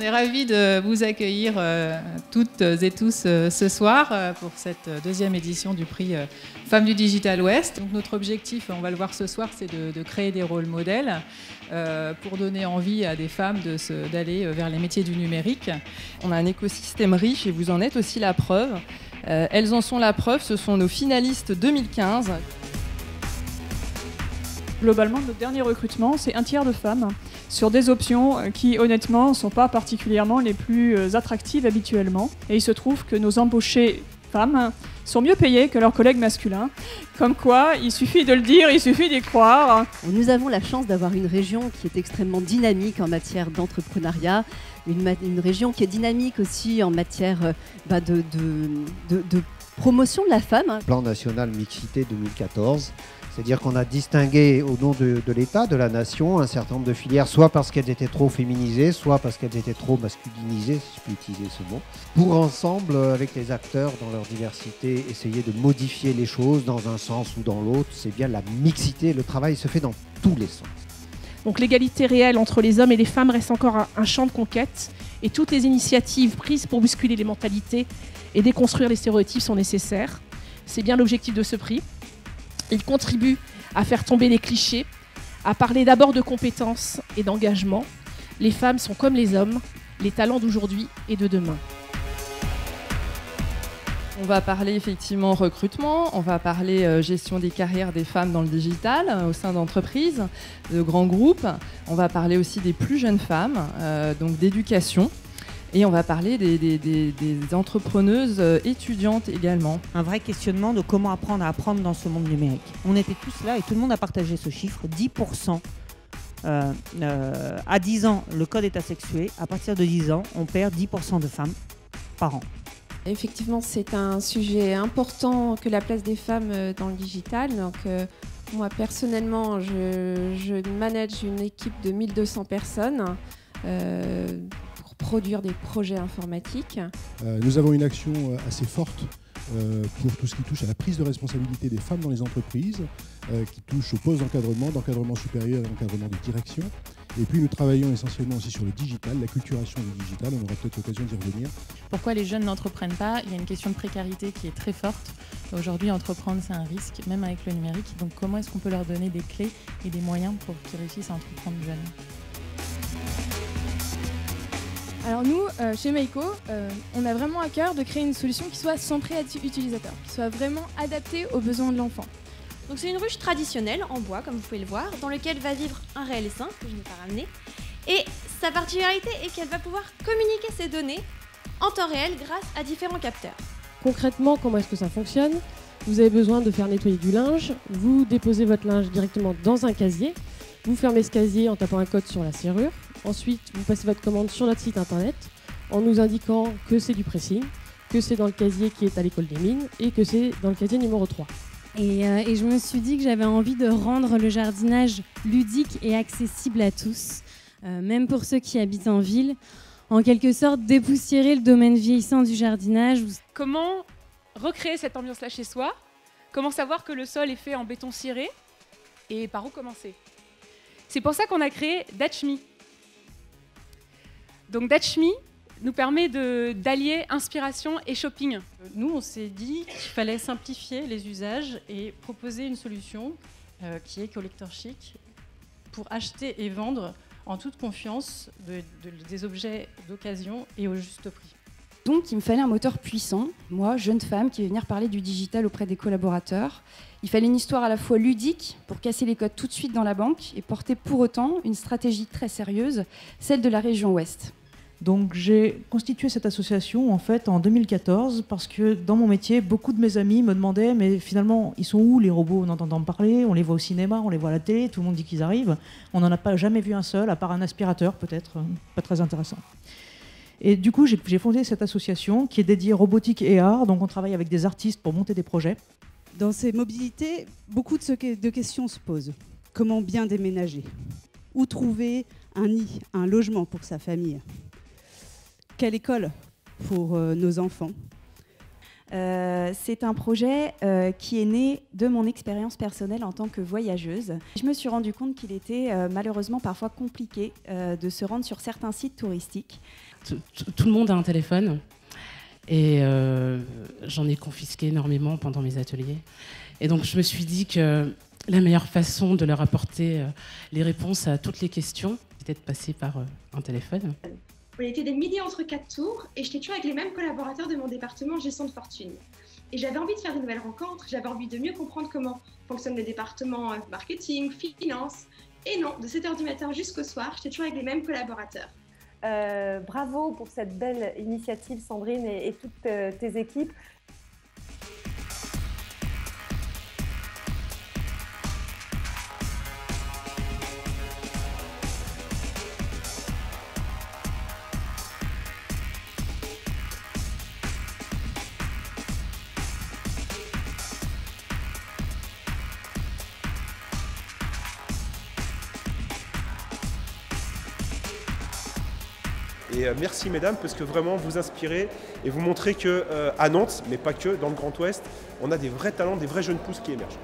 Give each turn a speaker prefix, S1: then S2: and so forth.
S1: est ravis de vous accueillir toutes et tous ce soir pour cette deuxième édition du prix Femmes du Digital Ouest. Donc notre objectif, on va le voir ce soir, c'est de créer des rôles modèles pour donner envie à des femmes d'aller vers les métiers du numérique.
S2: On a un écosystème riche et vous en êtes aussi la preuve. Elles en sont la preuve, ce sont nos finalistes 2015.
S3: Globalement, notre dernier recrutement, c'est un tiers de femmes sur des options qui, honnêtement, ne sont pas particulièrement les plus attractives habituellement. Et il se trouve que nos embauchées femmes sont mieux payées que leurs collègues masculins. Comme quoi, il suffit de le dire, il suffit d'y croire.
S4: Nous avons la chance d'avoir une région qui est extrêmement dynamique en matière d'entrepreneuriat, une région qui est dynamique aussi en matière de promotion de la femme.
S5: Plan national mixité 2014. C'est-à-dire qu'on a distingué au nom de l'État, de la nation, un certain nombre de filières, soit parce qu'elles étaient trop féminisées, soit parce qu'elles étaient trop masculinisées, si je peux utiliser ce mot, pour ensemble, avec les acteurs dans leur diversité, essayer de modifier les choses dans un sens ou dans l'autre. C'est bien la mixité, le travail se fait dans tous les sens.
S6: Donc l'égalité réelle entre les hommes et les femmes reste encore un champ de conquête et toutes les initiatives prises pour bousculer les mentalités et déconstruire les stéréotypes sont nécessaires. C'est bien l'objectif de ce prix. Il contribue à faire tomber les clichés, à parler d'abord de compétences et d'engagement. Les femmes sont comme les hommes, les talents d'aujourd'hui et de demain.
S2: On va parler effectivement recrutement, on va parler gestion des carrières des femmes dans le digital au sein d'entreprises, de grands groupes. On va parler aussi des plus jeunes femmes, donc d'éducation. Et on va parler des entrepreneuses étudiantes également.
S7: Un vrai questionnement de comment apprendre à apprendre dans ce monde numérique. On était tous là et tout le monde a partagé ce chiffre, 10%. À 10 ans, le code est asexué. À partir de 10 ans, on perd 10% de femmes par an.
S8: Effectivement, c'est un sujet important que la place des femmes dans le digital. Donc, moi, personnellement, je manage une équipe de 1200 personnes. Produire des projets informatiques.
S9: Nous avons une action assez forte pour tout ce qui touche à la prise de responsabilité des femmes dans les entreprises, qui touche au poste d'encadrement supérieur et d'encadrement de direction. Et puis nous travaillons essentiellement aussi sur le digital, la culturation du digital, on aura peut-être l'occasion d'y revenir.
S10: Pourquoi les jeunes n'entreprennent pas? Il y a une question de précarité qui est très forte. Aujourd'hui, entreprendre, c'est un risque, même avec le numérique. Donc comment est-ce qu'on peut leur donner des clés et des moyens pour qu'ils réussissent à entreprendre jeunes?
S11: Alors nous, chez Meiko, on a vraiment à cœur de créer une solution qui soit centrée utilisateur, qui soit vraiment adaptée aux besoins de l'enfant.
S12: Donc c'est une ruche traditionnelle en bois, comme vous pouvez le voir, dans laquelle va vivre un réel essaim, que je n'ai pas ramené. Et sa particularité est qu'elle va pouvoir communiquer ses données en temps réel grâce à différents capteurs.
S13: Concrètement, comment est-ce que ça fonctionne? Vous avez besoin de faire nettoyer du linge, vous déposez votre linge directement dans un casier, vous fermez ce casier en tapant un code sur la serrure. Ensuite, vous passez votre commande sur notre site internet en nous indiquant que c'est du pressing, que c'est dans le casier qui est à l'école des mines et que c'est dans le casier numéro 3.
S14: Et je me suis dit que j'avais envie de rendre le jardinage ludique et accessible à tous, même pour ceux qui habitent en ville. En quelque sorte, dépoussiérer le domaine vieillissant du jardinage.
S6: Comment recréer cette ambiance-là chez soi? Comment savoir que le sol est fait en béton ciré? Et par où commencer? C'est pour ça qu'on a créé Datchme. Donc Datchme nous permet d'allier inspiration et shopping.
S10: Nous, on s'est dit qu'il fallait simplifier les usages et proposer une solution qui est Collector Chic pour acheter et vendre en toute confiance des objets d'occasion et au juste prix.
S15: Donc il me fallait un moteur puissant, moi, jeune femme qui vais venir parler du digital auprès des collaborateurs. Il fallait une histoire à la fois ludique pour casser les codes tout de suite dans la banque et porter pour autant une stratégie très sérieuse, celle de la région Ouest.
S16: Donc j'ai constitué cette association en fait en 2014 parce que dans mon métier, beaucoup de mes amis me demandaient mais finalement ils sont où les robots? On en entend parler, on les voit au cinéma, on les voit à la télé, tout le monde dit qu'ils arrivent. On n'en a pas jamais vu un seul, à part un aspirateur peut-être, pas très intéressant. Et du coup j'ai fondé cette association qui est dédiée robotique et art, donc on travaille avec des artistes pour monter des projets.
S17: Dans ces mobilités, beaucoup de questions se posent. Comment bien déménager? Où trouver un nid, un logement pour sa famille? Quelle école pour nos enfants?
S18: C'est un projet qui est né de mon expérience personnelle en tant que voyageuse. Je me suis rendu compte qu'il était malheureusement parfois compliqué de se rendre sur certains sites touristiques.
S19: tout le monde a un téléphone. Et j'en ai confisqué énormément pendant mes ateliers. Et donc je me suis dit que la meilleure façon de leur apporter les réponses à toutes les questions, c'était de passer par un téléphone.
S20: On était des milliers entre 4 tours et j'étais toujours avec les mêmes collaborateurs de mon département gestion de fortune. Et j'avais envie de faire de nouvelles rencontres, j'avais envie de mieux comprendre comment fonctionnent les départements marketing, finance. Et non, de 7h du matin jusqu'au soir, j'étais toujours avec les mêmes collaborateurs.
S21: Bravo pour cette belle initiative, Sandrine, et toutes tes équipes.
S22: Et merci mesdames, parce que vraiment vous inspirez et vous montrez qu'à Nantes, mais pas que, dans le Grand Ouest, on a des vrais talents, des vraies jeunes pousses qui émergent.